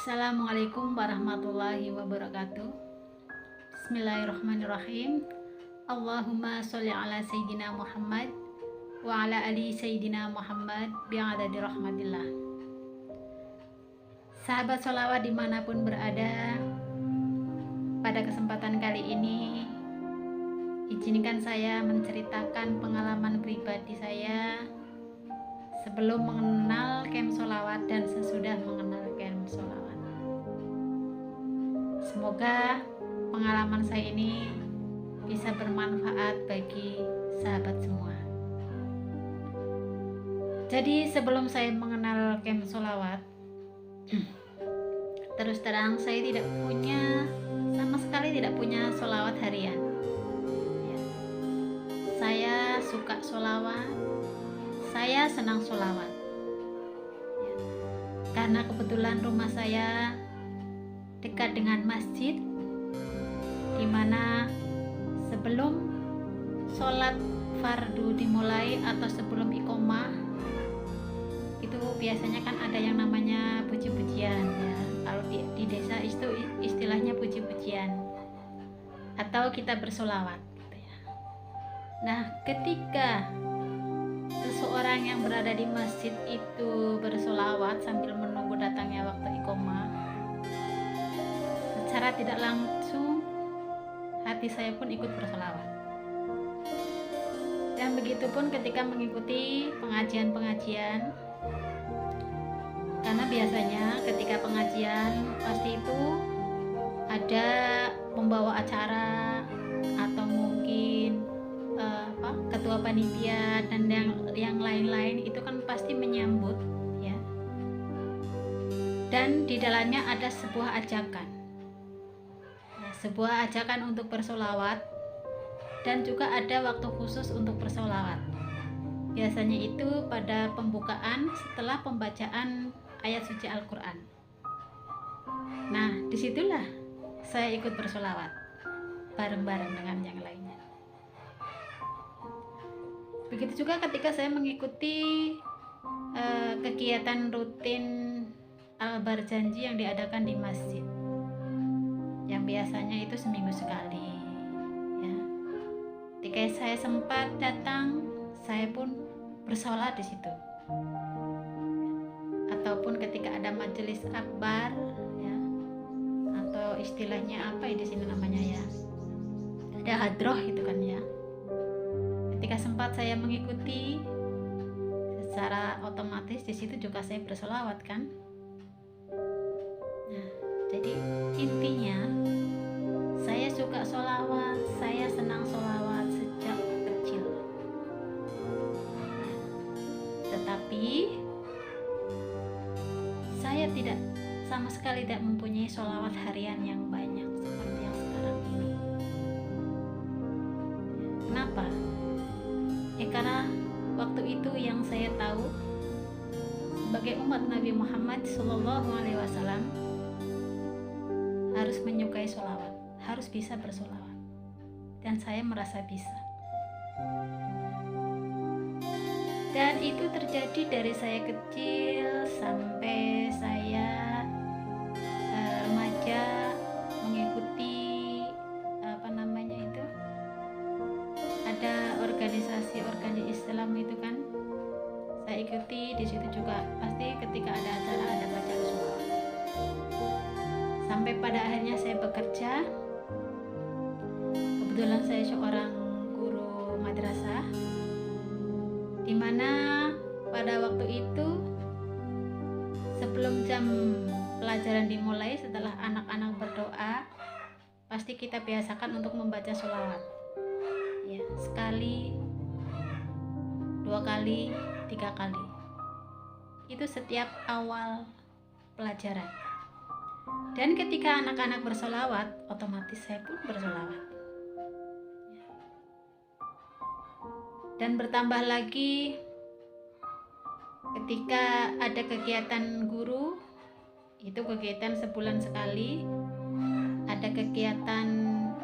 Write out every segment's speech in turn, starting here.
Assalamualaikum warahmatullahi wabarakatuh. Bismillahirrahmanirrahim. Allahumma sholli ala Sayyidina Muhammad wa ala ali Sayyidina Muhammad bi'adadi rahmatillah. Sahabat sholawat dimanapun berada, pada kesempatan kali ini izinkan saya menceritakan pengalaman pribadi saya sebelum mengenal camp sholawat dan sesudah mengenal camp sholawat. Semoga pengalaman saya ini bisa bermanfaat bagi sahabat semua. Jadi sebelum saya mengenal camp sholawat, terus terang saya sama sekali tidak punya sholawat harian. Saya suka sholawat, saya senang sholawat, karena kebetulan rumah saya dekat dengan masjid, dimana sebelum sholat fardu dimulai atau sebelum iqomah itu biasanya kan ada yang namanya puji-pujian ya. Kalau di desa itu istilahnya puji-pujian atau kita bersolawat gitu ya. Nah, ketika seseorang yang berada di masjid itu bersolawat sambil menunggu datangnya waktu iqomah, secara tidak langsung hati saya pun ikut bersolawat. Dan begitu pun ketika mengikuti pengajian-pengajian, karena biasanya ketika pengajian pasti itu ada pembawa acara atau mungkin ketua panitia dan yang lain-lain itu kan pasti menyambut ya. Dan di dalamnya ada sebuah ajakan. Sebuah ajakan untuk bersolawat dan juga ada waktu khusus untuk bersolawat. Biasanya itu pada pembukaan setelah pembacaan ayat suci Al-Quran. Nah, disitulah saya ikut bersolawat bareng-bareng dengan yang lainnya. Begitu juga ketika saya mengikuti kegiatan rutin Al-Barjanji yang diadakan di masjid, yang biasanya itu seminggu sekali ya. Ketika saya sempat datang, saya pun bersolawat di situ. Ataupun ketika ada majelis akbar ya, atau istilahnya apa ya di sini namanya ya, ada hadroh itu kan ya. Ketika sempat saya mengikuti, secara otomatis di situ juga saya bersolawat kan. Nah, jadi intinya saya suka sholawat, saya senang sholawat sejak kecil. Tetapi saya sama sekali tidak mempunyai sholawat harian yang banyak seperti yang sekarang ini. Kenapa? Karena waktu itu yang saya tahu sebagai umat Nabi Muhammad SAW harus menyukai sholawat, harus bisa bersolawat, dan saya merasa bisa. Dan itu terjadi dari saya kecil sampai saya remaja, mengikuti ada organisasi Islam itu kan, saya ikuti. Di situ juga pasti ketika ada acara ada baca sholawat. Sampai pada akhirnya saya bekerja. Kebetulan saya seorang guru madrasah, dimana pada waktu itu sebelum jam pelajaran dimulai, setelah anak-anak berdoa, pasti kita biasakan untuk membaca sholawat ya, sekali, 2 kali, 3 kali. Itu setiap awal pelajaran. Dan ketika anak-anak bersolawat, otomatis saya pun bersolawat. Dan bertambah lagi ketika ada kegiatan guru, itu kegiatan sebulan sekali, ada kegiatan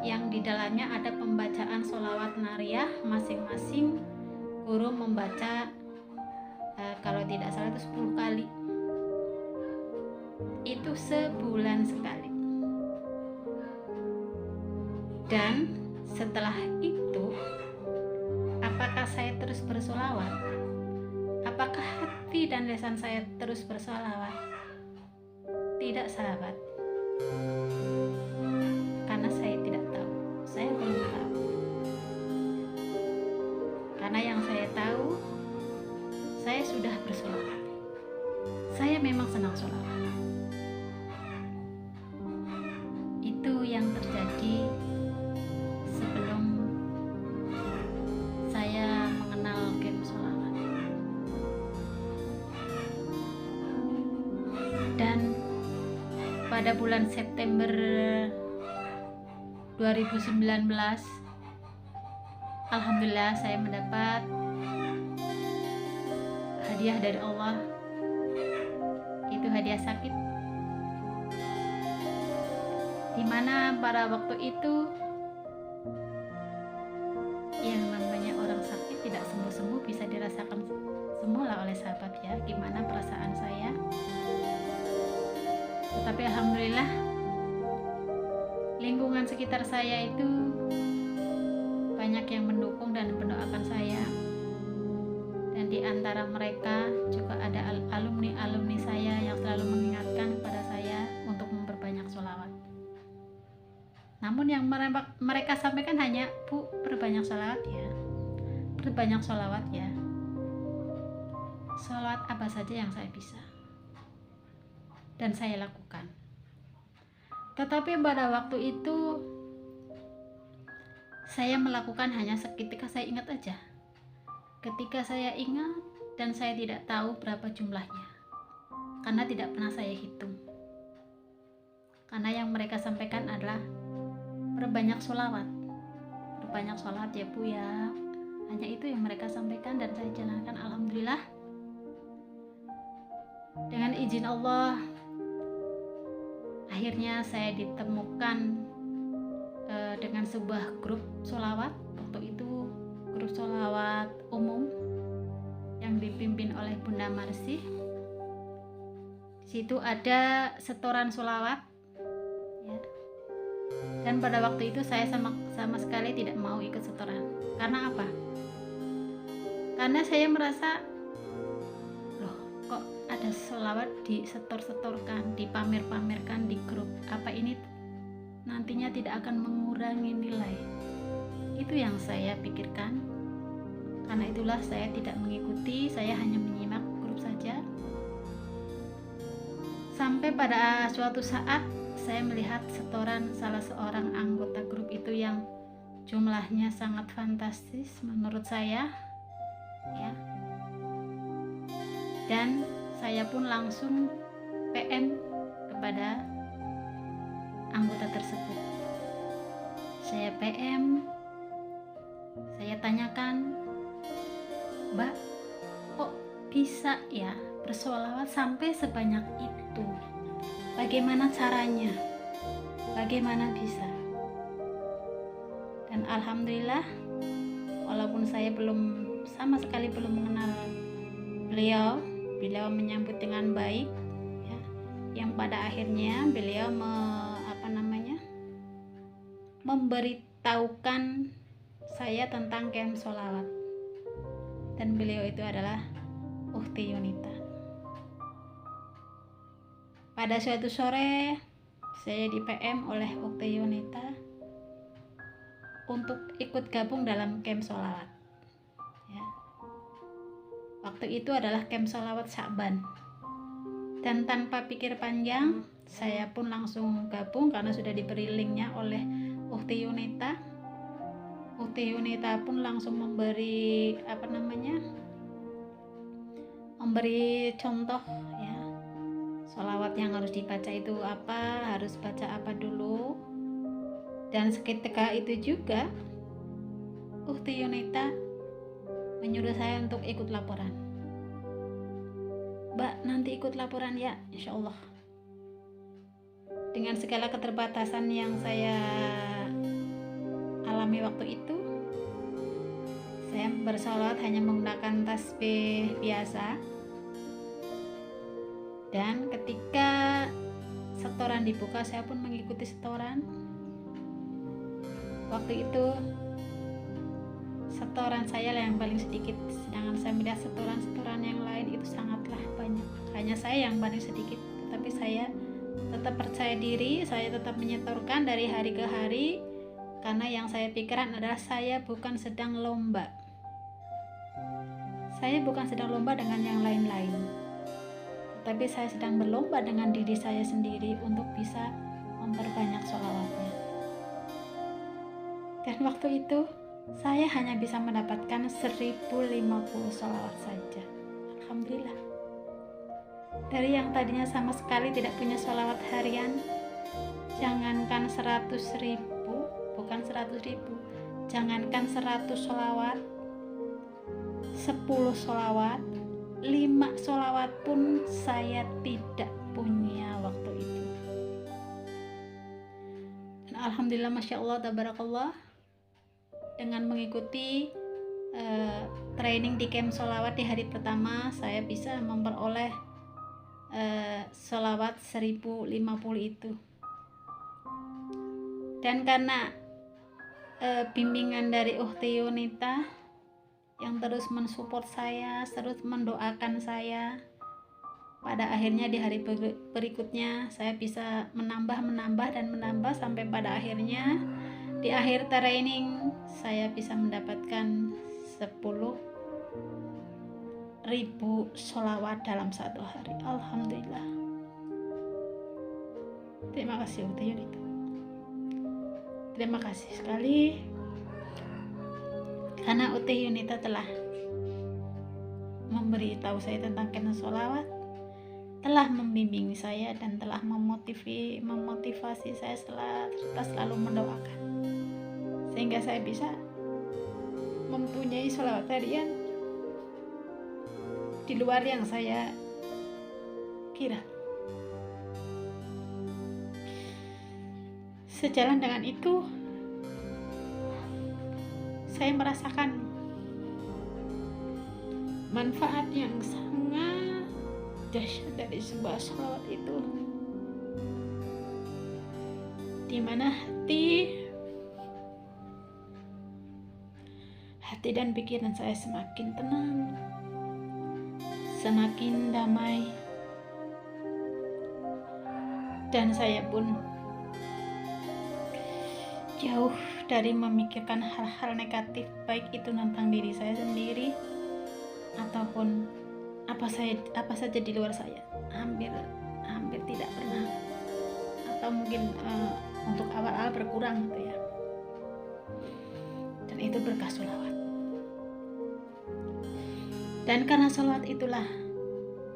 yang di dalamnya ada pembacaan sholawat nariyah, masing-masing guru membaca kalau tidak salah itu 10 kali. itu sebulan sekali. Dan setelah itu, apakah saya terus bersolawat? Apakah hati dan lisan saya terus bersolawat? Tidak, sahabat. Karena saya tidak tahu. Saya belum tahu. Karena yang saya tahu, saya sudah bersolawat. Saya memang senang solawat. Itu yang terjadi sebelum saya mengenal game solawat. Dan pada bulan September 2019, alhamdulillah saya mendapat hadiah dari Allah. Itu hadiah sakit, dimana pada waktu itu yang namanya orang sakit tidak sembuh-sembuh bisa dirasakan semula oleh sahabat ya, gimana perasaan saya. Tetapi alhamdulillah lingkungan sekitar saya itu banyak yang mendukung dan mendoakan saya. Dan di antara mereka juga ada alumni-alumni saya yang selalu mengingatkan kepada saya untuk memperbanyak sholawat. Namun yang mereka sampaikan hanya, Bu, perbanyak sholawat ya, perbanyak sholawat ya. Sholawat apa saja yang saya bisa dan saya lakukan. Tetapi pada waktu itu saya melakukan hanya seketika saya ingat aja. Ketika saya ingat dan saya tidak tahu berapa jumlahnya, karena tidak pernah saya hitung. Karena yang mereka sampaikan adalah perbanyak sholawat, perbanyak sholawat ya Bu ya. Hanya itu yang mereka sampaikan dan saya jalankan. Alhamdulillah dengan izin Allah, akhirnya saya ditemukan dengan sebuah grup sholawat. Waktu itu grup sholawat umum yang dipimpin oleh Bunda Marsi. Di situ ada setoran sholawat ya. Dan pada waktu itu saya sama sekali tidak mau ikut setoran. Karena apa? Karena saya merasa, loh kok ada sholawat disetor-setorkan, dipamer-pamerkan di grup. Apa ini nantinya tidak akan mengurangi nilai? Itu yang saya pikirkan. Karena itulah saya tidak mengikuti, saya hanya menyimak grup saja. Sampai pada suatu saat saya melihat setoran salah seorang anggota grup itu yang jumlahnya sangat fantastis menurut saya ya. Dan saya pun langsung PM kepada anggota tersebut. Saya PM, saya tanyakan, Mbak, kok bisa ya bersholawat sampai sebanyak itu? Bagaimana caranya? Bagaimana bisa? Dan alhamdulillah, walaupun saya sama sekali belum mengenal beliau menyambut dengan baik ya, yang pada akhirnya beliau memberitahukan saya tentang camp sholawat. Dan beliau itu adalah Ukhti Yunita. Pada suatu sore saya di PM oleh Ukhti Yunita untuk ikut gabung dalam camp sholawat ya. Waktu itu adalah camp sholawat Sya'ban. Dan tanpa pikir panjang, saya pun langsung gabung karena sudah diberi linknya oleh Ukhti Yunita. Ukhti Yunita pun langsung memberi contoh ya, sholawat yang harus dibaca itu apa, harus baca apa dulu. Dan seketika itu juga Ukhti Yunita menyuruh saya untuk ikut laporan. Mbak, nanti ikut laporan ya, insya Allah. Dengan segala keterbatasan yang saya alami waktu itu, saya bersolawat hanya menggunakan tasbih biasa. Dan ketika setoran dibuka, saya pun mengikuti setoran. Waktu itu setoran saya yang paling sedikit, sedangkan saya melihat setoran yang lain itu sangatlah banyak. Hanya saya yang paling sedikit, tetapi saya tetap percaya diri, saya tetap menyetorkan dari hari ke hari, karena yang saya pikirkan adalah saya bukan sedang lomba. Saya bukan sedang lomba dengan yang lain-lain, tapi saya sedang berlomba dengan diri saya sendiri untuk bisa memperbanyak sholawatnya. Dan waktu itu saya hanya bisa mendapatkan 1050 sholawat saja. Alhamdulillah. Dari yang tadinya sama sekali tidak punya sholawat harian, jangankan 100.000, bukan 100.000, jangankan 100 sholawat, 10 sholawat, 5 sholawat pun saya tidak punya waktu itu. Dan alhamdulillah, masya Allah, tabarakallah, dengan mengikuti training di camp sholawat di hari pertama, saya bisa memperoleh sholawat 1050 itu. Dan karena bimbingan dari Ukhti Yunita yang terus mensupport saya, terus mendoakan saya, pada akhirnya di hari berikutnya saya bisa menambah sampai pada akhirnya di akhir training saya bisa mendapatkan 10.000 sholawat dalam satu hari. Alhamdulillah. Terima kasih Ukhti Yunita. Terima kasih sekali karena Ukhti Yunita telah memberitahu saya tentang kena sholawat, telah membimbing saya dan telah memotivasi saya serta selalu mendoakan, sehingga saya bisa mempunyai sholawat harian di luar yang saya kira. Sejalan dengan itu, saya merasakan manfaat yang sangat dahsyat dari sebuah sholawat itu, di mana hati dan pikiran saya semakin tenang, semakin damai, dan saya pun jauh dari memikirkan hal-hal negatif, baik itu tentang diri saya sendiri ataupun apa saja di luar saya. Hampir tidak pernah, atau mungkin untuk awal-awal berkurang gitu ya. Dan itu berkah sholawat. Dan karena sholawat itulah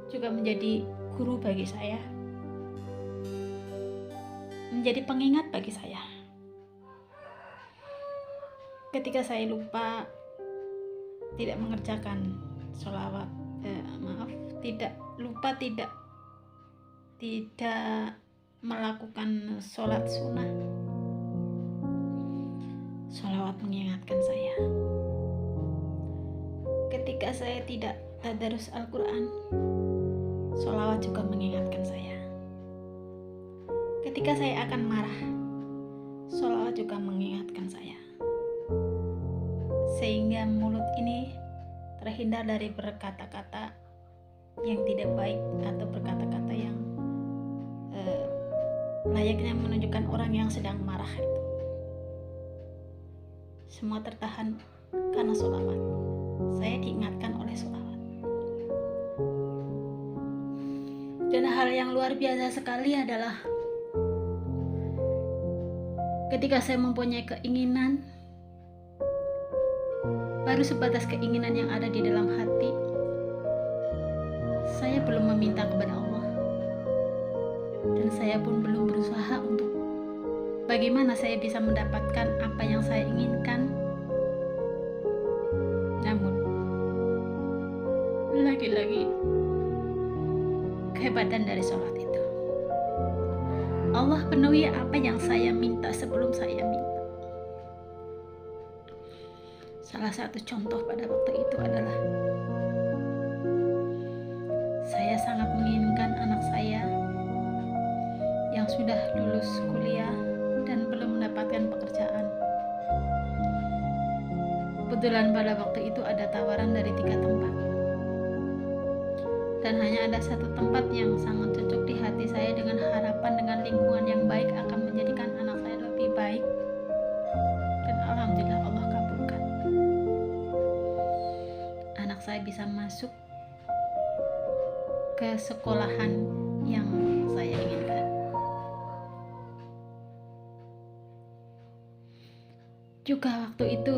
juga menjadi guru bagi saya, menjadi pengingat bagi saya. Ketika saya lupa, tidak mengerjakan sholawat, tidak melakukan sholat sunnah, sholawat mengingatkan saya. Ketika saya tidak tadarus Al-Quran, sholawat juga mengingatkan saya. Ketika saya akan marah, sholawat juga mengingatkan saya, sehingga mulut ini terhindar dari berkata-kata yang tidak baik atau berkata-kata yang layaknya menunjukkan orang yang sedang marah itu. Semua tertahan karena sholawat. Saya diingatkan oleh sholawat. Dan hal yang luar biasa sekali adalah ketika saya mempunyai keinginan, baru sebatas keinginan yang ada di dalam hati, saya belum meminta kepada Allah, dan saya pun belum berusaha untuk bagaimana saya bisa mendapatkan apa yang saya inginkan. Namun lagi-lagi kehebatan dari sholat itu, Allah penuhi apa yang saya minta sebelum saya minta. Salah satu contoh pada waktu itu adalah saya sangat menginginkan anak saya yang yang sudah lulus kuliah dan belum mendapatkan pekerjaan. Kebetulan pada waktu itu ada tawaran dari 3 tempat, dan hanya ada 1 tempat yang sangat cocok di hati saya dengan harapan dengan lingkungan yang baik akan menjadikan anak saya lebih baik, dan alhamdulillah Allah kabulkan. Anak saya bisa masuk ke sekolahan yang saya inginkan. Juga waktu itu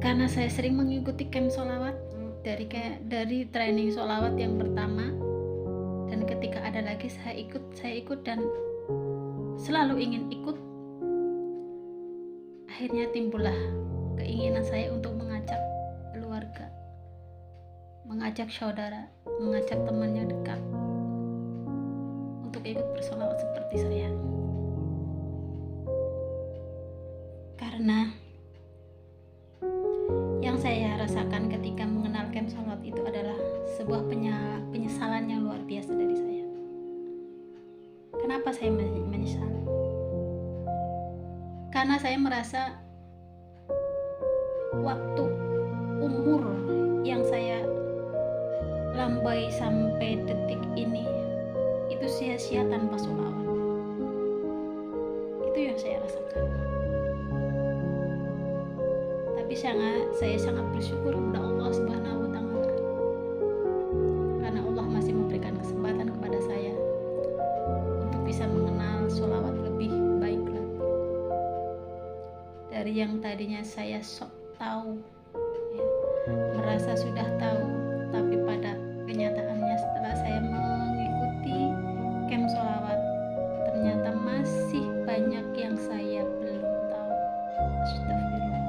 karena saya sering mengikuti camp sholawat, dari training sholawat yang pertama, dan ketika ada lagi saya ikut dan selalu ingin ikut. Akhirnya timbullah keinginan saya untuk mengajak keluarga, mengajak saudara, mengajak teman yang dekat untuk ikut bersolawat seperti saya. Karena yang saya rasakan ketika mengenal camp sholawat itu adalah sebuah penyesalan yang luar biasa dari saya. Kenapa saya menyesal? Karena saya merasa waktu umur yang saya lambai sampai detik ini itu sia-sia tanpa sholawat. Itu yang saya rasakan. Tapi saya sangat bersyukur kepada Allah Subhanahu wa Ta'ala, karena Allah masih memberikan kesempatan kepada saya untuk bisa mengenal sholawat lebih baik lagi. Dari yang tadinya saya sok tahu, ya, merasa sudah tahu, tapi pada kenyataannya setelah saya mengikuti camp sholawat, ternyata masih banyak yang saya belum tahu. Astagfirullah.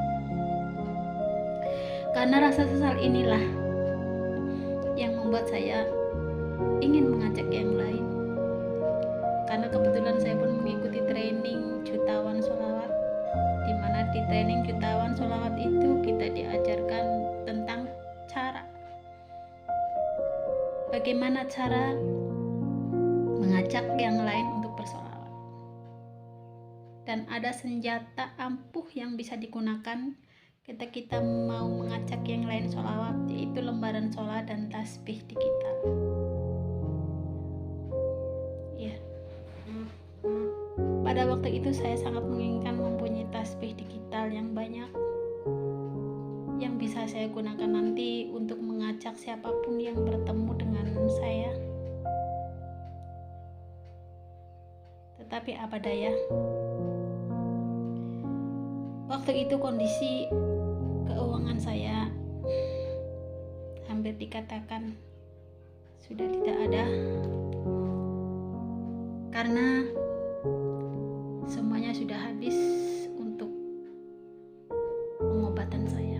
Karena rasa sesal inilah yang membuat saya ingin mengajak yang lain. Karena kebetulan saya pun mengikuti training jutawan sholawat, di mana di training jutawan sholawat itu kita diajarkan tentang bagaimana cara mengajak yang lain untuk bersolawat. Dan ada senjata ampuh yang bisa digunakan ketika kita mau mengajak yang lain sholawat, yaitu lembaran sholat dan tasbih digital. Ya. Pada waktu itu saya sangat menginginkan mempunyai tasbih digital yang banyak, yang bisa saya gunakan nanti untuk mengajak siapapun yang bertemu dengan saya. Tetapi apa daya, waktu itu kondisi keuangan saya hampir dikatakan sudah tidak ada, karena semuanya sudah habis untuk pengobatan saya.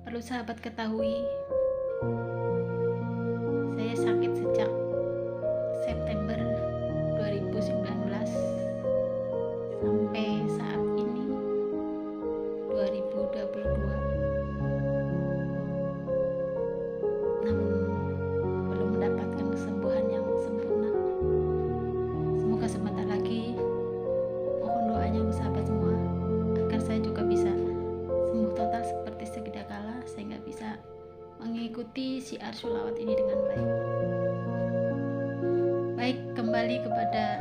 Perlu sahabat ketahui, saya sakit sejak September 2019 sampai saat ini 2022. Namun belum mendapatkan kesembuhan yang sempurna. Semoga sebentar lagi, mohon doanya sahabat semua, agar saya juga bisa sembuh total seperti sedia kala, sehingga bisa mengikuti syiar sholawat ini dengan baik. Baik, kembali kepada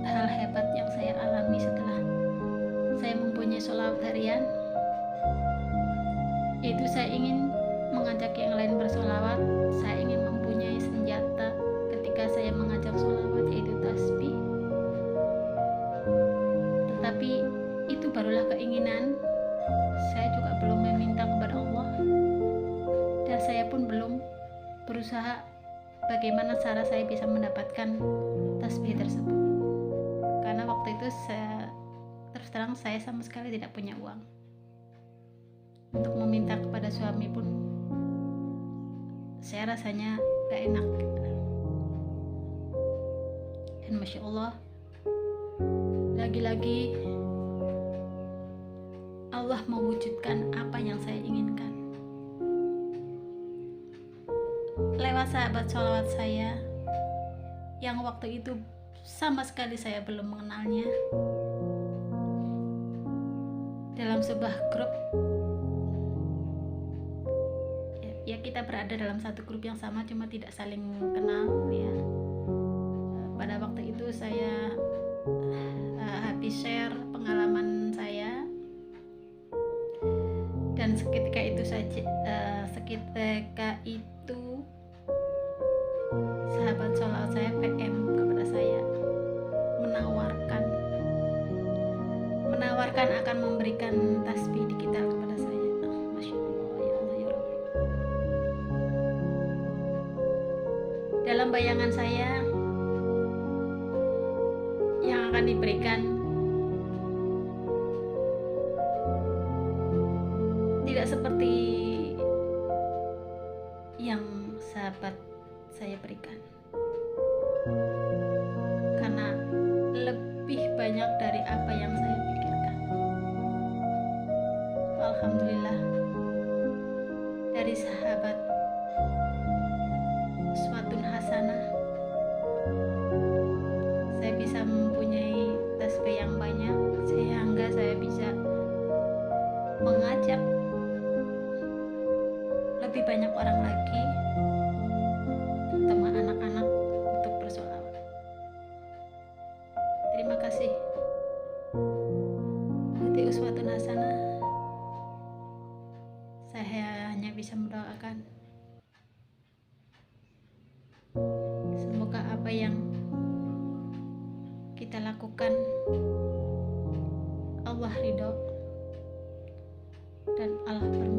hal hebat yang saya alami setelah saya mempunyai sholawat harian, yaitu saya ingin mengajak yang lain bersolawat. Saya ingin mempunyai senjata ketika saya mengajak sholawat, yaitu tasbih. Tetapi itu barulah keinginan. Saya juga belum meminta kepada Allah, dan saya pun belum berusaha bagaimana cara saya bisa mendapatkan tasbih tersebut. Karena waktu itu terus terang saya sama sekali tidak punya uang. Untuk meminta kepada suami pun saya rasanya gak enak. Dan Masya Allah, lagi-lagi Allah mewujudkan apa yang saya inginkan. lewat sahabat sholawat saya yang waktu itu sama sekali saya belum mengenalnya. Dalam sebuah grup, ya kita berada dalam satu grup yang sama, cuma tidak saling kenal ya. Pada waktu itu saya habis share pengalaman saya, dan seketika itu sahabat sholawat saya PM kepada saya, menawarkan akan memberikan tasbih digital kepada saya. Masya Allah, ya Allah ya Rabbi. Dalam bayangan saya, yang akan diberikan tidak seperti yang sahabat saya berikan, karena lebih banyak dari apa yang saya pikirkan. Alhamdulillah, dari sahabat uswatun hasanah, saya bisa mempunyai tasbih yang banyak, sehingga saya bisa mengajak lebih banyak orang lagi, terutama anak-anak, untuk bersolawat. Terima kasih. Di uswatun hasanah, saya hanya bisa mendoakan semoga apa yang kita lakukan Allah ridho dan Allah bermula.